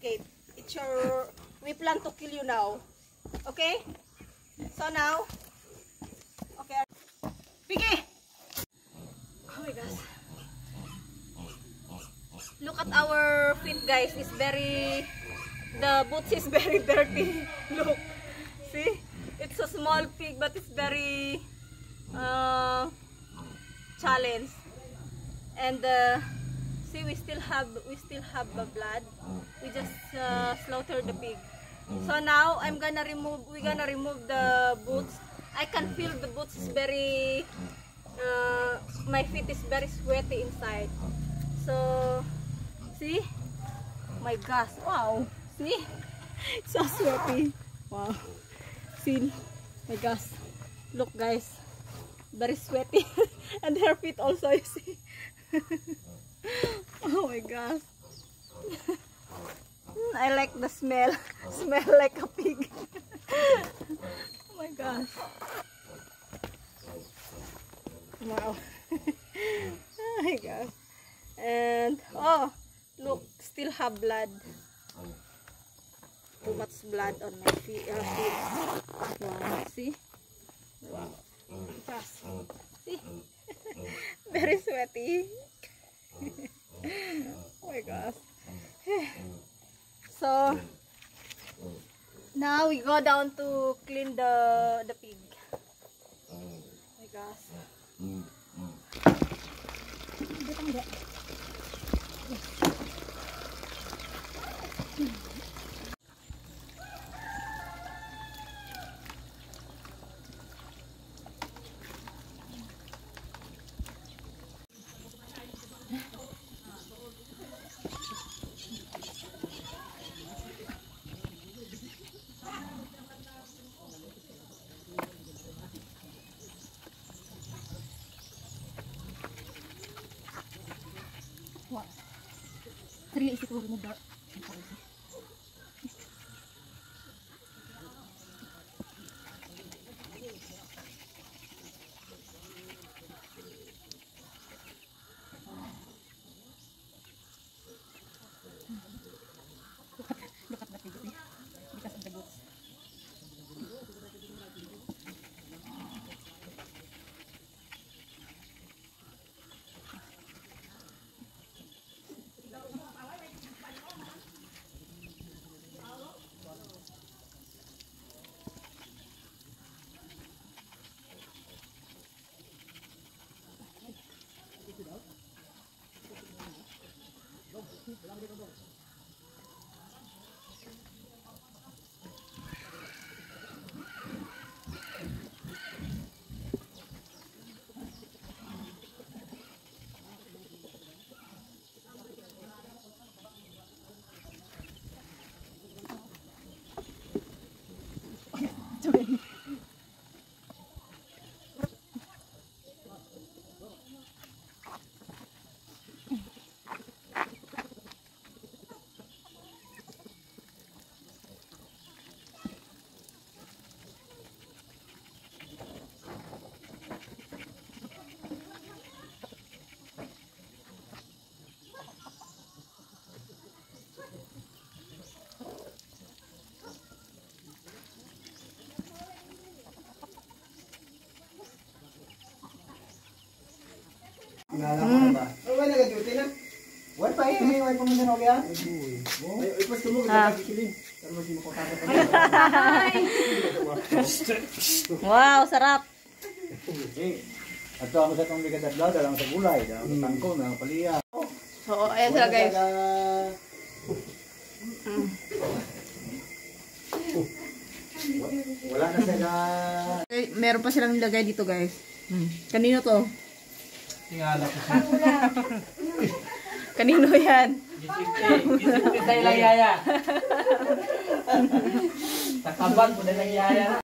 escape. We plan to kill you now. Okay? So now, okay. Piggy! Oh my gosh. Look at our feet, guys. The boots is very dirty. Look. See? It's a small pig, but it's very challenged. And see, we still have the blood. We just slaughtered the pig. So now we're gonna remove the boots. I can feel the boots is very my feet is very sweaty inside. So see, my gosh, wow, see, it's so sweaty. Wow, see, my gosh, look guys, very sweaty. And her feet also, you see. Oh my gosh. I like the smell. Smell like a pig. Oh my gosh. Wow. Oh my gosh. And oh, look, still have blood. Too much blood on my feet. Wow, see? Wow. Gosh. See? Very sweaty. Oh my gosh. So now we go down to clean the pig. Oh my gosh. Wah, terlihat isi turun muda. Dekat banget gitu ya. Dikasih tebus. Wala ka duty na. Wala pa eh, wala pa mo na ulit. Ipas ko mo kasi kiling. Pero mo mo kontak. Wow, sarap. Ato ang sa tong bigat daw dalang sa gulay, dalang sa tangko, dalang paliya. So, ayan sila guys. Wala na sila. Meron pa silang nilagay dito guys. Kanino to? Tingala ko. Kanino yan? Gisip tayo lang yaya. Takaban po na lang yaya.